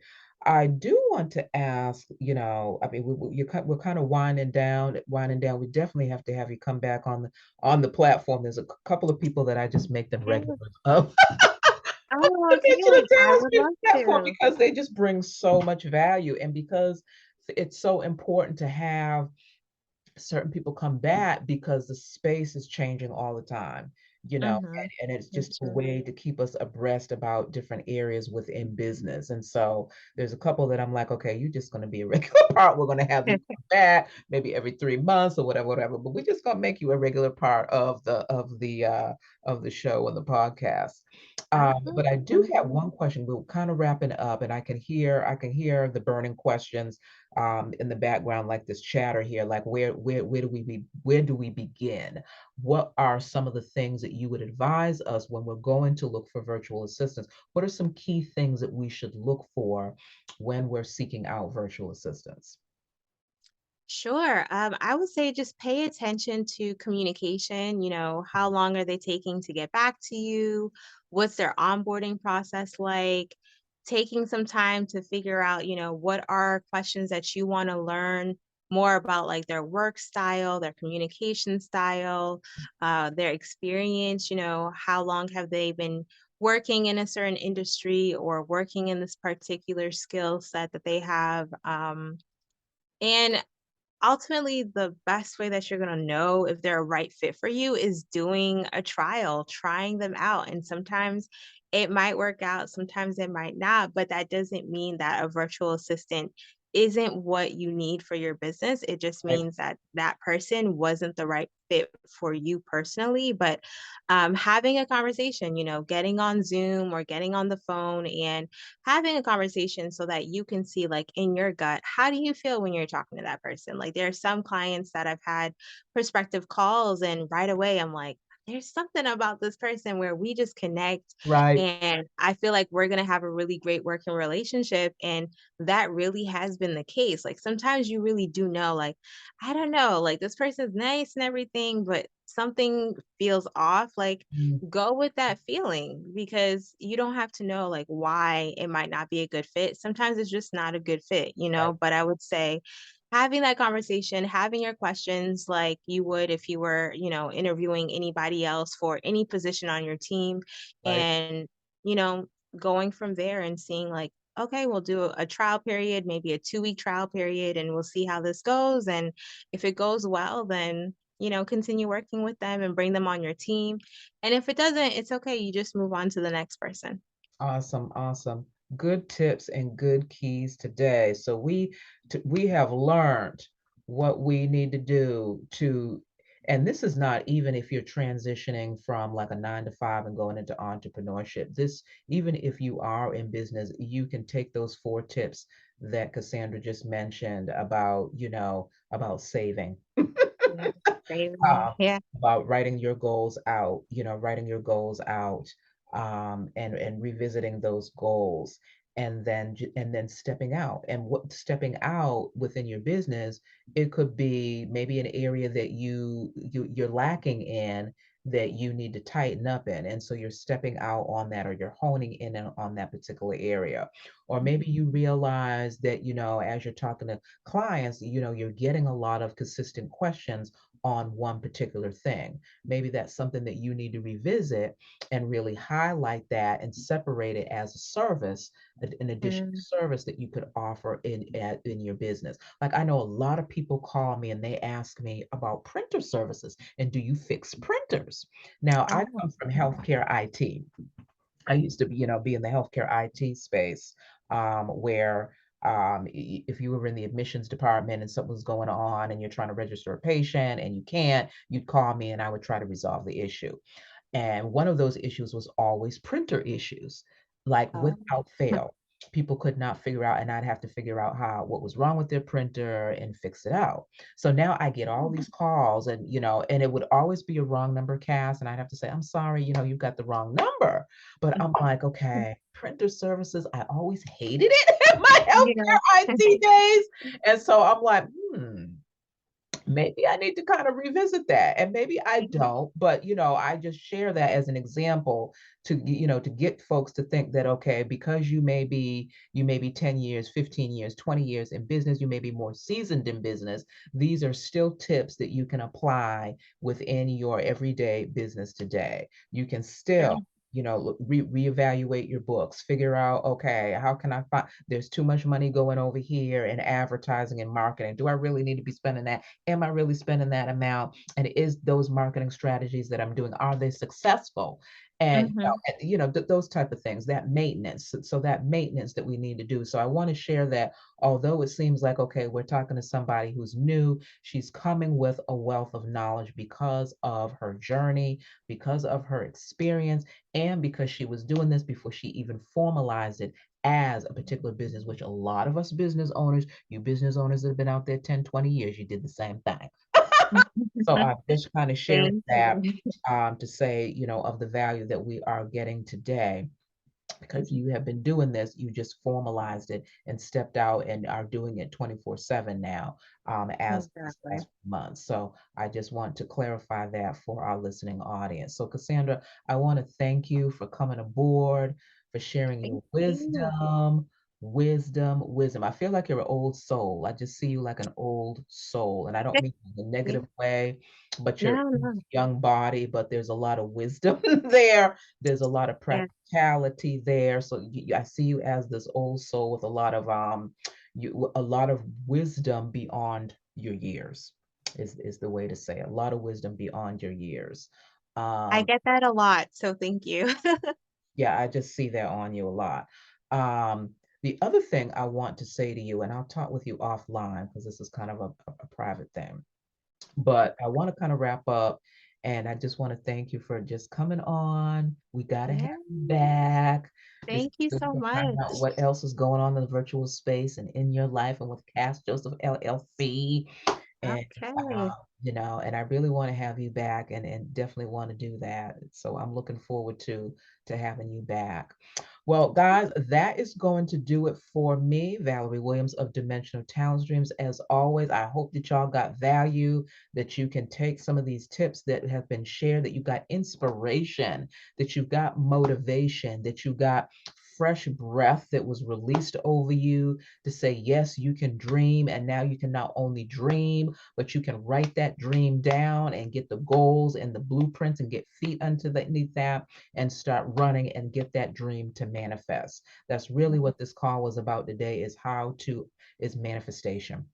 I do want to ask, I mean, we're kind of winding down. We definitely have to have you come back on the platform. There's a couple of people that I just make them regulars of Oh, the okay. Digital I Talent would Stream love platform to. because they just bring so much value, and because it's so important to have certain people come back because the space is changing all the time, Mhm. and it's just That's a true. way to keep us abreast about different areas within business. And so there's a couple that I'm like, okay, you're just going to be a regular part. We're going to have you come back maybe every 3 months or whatever, but we're just going to make you a regular part of the show and the podcast. But I do have Absolutely. one question. We're kind of wrapping up, and I can hear the burning questions in the background, like this chatter here, like where do we begin? What are some of the things that you would advise us when we're going to look for virtual assistants? What are some key things that we should look for when we're seeking out virtual assistants? Sure. I would say just pay attention to communication. You know, how long are they taking to get back to you? What's their onboarding process like? Taking some time to figure out, what are questions that you want to learn more about, like their work style, their communication style, their experience. How long have they been working in a certain industry or working in this particular skill set that they have? And ultimately, the best way that you're gonna know if they're a right fit for you is doing a trial, trying them out, and sometimes it might work out, sometimes it might not, but that doesn't mean that a virtual assistant isn't what you need for your business. It just Right. means that that person wasn't the right fit for you personally. But having a conversation, getting on Zoom or getting on the phone and having a conversation so that you can see, like, in your gut, how do you feel when you're talking to that person? Like, there are some clients that I've had prospective calls, and right away I'm like, there's something about this person where we just connect, Right. and I feel like we're going to have a really great working relationship. And that really has been the case. Like, sometimes you really do know, like, I don't know, like, this person's nice and everything, but something feels off. Like, Mm, go with that feeling, because you don't have to know, like, why it might not be a good fit. Sometimes it's just not a good fit. right. But I would say having that conversation, having your questions like you would if you were, interviewing anybody else for any position on your team, Right. and, you know, going from there and seeing, like, okay, we'll do a trial period, maybe a 2-week trial period, and we'll see how this goes. And if it goes well, then, continue working with them and bring them on your team. And if it doesn't, it's okay. You just move on to the next person. Awesome, awesome. Good tips and good keys today. So we have learned what we need to do to, and this is not even if you're transitioning from like a 9 to 5 and going into entrepreneurship. This, even if you are in business, you can take those 4 tips that Cassandra just mentioned about, about saving. Yeah. Saving. um, Yeah. about writing your goals out, writing your goals out, and revisiting those goals, and then stepping out. And what stepping out within your business, it could be maybe an area that you're lacking in, that you need to tighten up in, and so you're stepping out on that, or you're honing in on that particular area. Or maybe you realize that, as you're talking to clients, you're getting a lot of consistent questions on one particular thing. Maybe that's something that you need to revisit and really highlight that and separate it as a service, an additional Mm. service that you could offer in your business. Like, I know a lot of people call me and they ask me about printer services and do you fix printers? Now, I Oh. come from healthcare IT. I used to be in the healthcare IT space, where if you were in the admissions department and something was going on and you're trying to register a patient and you can't, you'd call me and I would try to resolve the issue. And one of those issues was always printer issues, like Oh. without fail. People could not figure out, and I'd have to figure out what was wrong with their printer and fix it out. So now I get all these calls, and it would always be a wrong number cast, and I'd have to say, I'm sorry, you've got the wrong number. But I'm like, okay, printer services, I always hated it in my Yeah. healthcare IT days. And so I'm like, maybe I need to kind of revisit that. And maybe I don't, but I just share that as an example to get folks to think that, okay, because you may be 10 years, 15 years, 20 years in business, you may be more seasoned in business. These are still tips that you can apply within your everyday business today. You can still reevaluate your books, figure out, okay, how can I find, there's too much money going over here in advertising and marketing. Do I really need to be spending that? Am I really spending that amount? And is those marketing strategies that I'm doing, are they successful? And Mhm. those type of things, that maintenance. So that maintenance that we need to do. So I want to share that, although it seems like, okay, we're talking to somebody who's new, she's coming with a wealth of knowledge because of her journey, because of her experience, and because she was doing this before she even formalized it as a particular business, which a lot of us business owners, you business owners that have been out there 10, 20 years, you did the same thing. So I'm just kind of sharing Thank that, you. to say, of the value that we are getting today, because you have been doing this, you just formalized it and stepped out and are doing it 24/7 now, as these Exactly. last months. So I just want to clarify that for our listening audience. So Cassandra, I want to thank you for coming aboard, for sharing Thank your you. wisdom. I feel like you're an old soul. I just see you like an old soul, and I don't mean in a Yeah. negative way, but you're No, in no. a young body, but there's a lot of wisdom there. There's a lot of Yeah. practicality there. So I see you as this old soul with a lot of a lot of wisdom beyond your years, is the way to say it. A lot of wisdom beyond your years. I Um, get that a lot, so thank you. yeah, I just see that on you a lot. Um, The other thing I want to say to you, and I'll talk with you offline because this is kind of a private thing, but I want to kind of wrap up. And I just want to thank you for just coming on. We got to have Yeah, you back. It's thank you good so to find out much. what else is going on in the virtual space and in your life and with Cass Joseph LLC. And Okay. and I really want to have you back and definitely want to do that. So I'm looking forward to having you back. Well, guys, that is going to do it for me, Valerie Williams of Dimensional Talent Streams. As always, I hope that y'all got value, that you can take some of these tips that have been shared, that you got inspiration, that you got motivation, that you got fresh breath that was released over you to say, yes, you can dream. And now you can not only dream, but you can write that dream down and get the goals and the blueprints and get feet underneath that and start running and get that dream to manifest. That's really what this call was about today, is manifestation.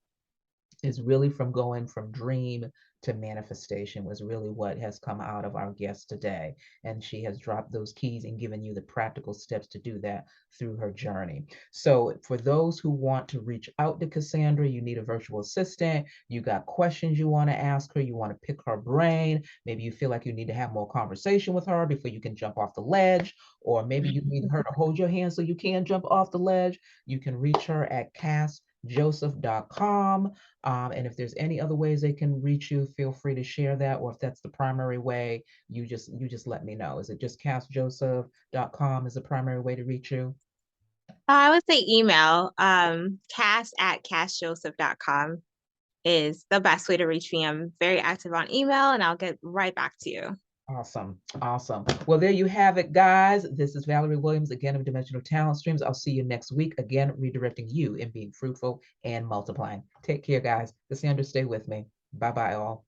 Is really from going from dream to manifestation was really what has come out of our guest today. And she has dropped those keys and given you the practical steps to do that through her journey. So for those who want to reach out to Cassandra, you need a virtual assistant, you got questions you want to ask her, you want to pick her brain, maybe you feel like you need to have more conversation with her before you can jump off the ledge, or maybe you need her to hold your hand so you can jump off the ledge, you can reach her at cassjoseph.com. And if there's any other ways they can reach you, feel free to share that. Or if that's the primary way, you just let me know. Is it just cassjoseph.com is the primary way to reach you? I would say email, cass@cassjoseph.com is the best way to reach me. I'm very active on email and I'll get right back to you. Awesome. Awesome. Well, there you have it, guys. This is Valerie Williams again of Dimensional Talent Streams. I'll see you next week. Again, redirecting you in being fruitful and multiplying. Take care, guys. Cassandra, stay with me. Bye bye, all.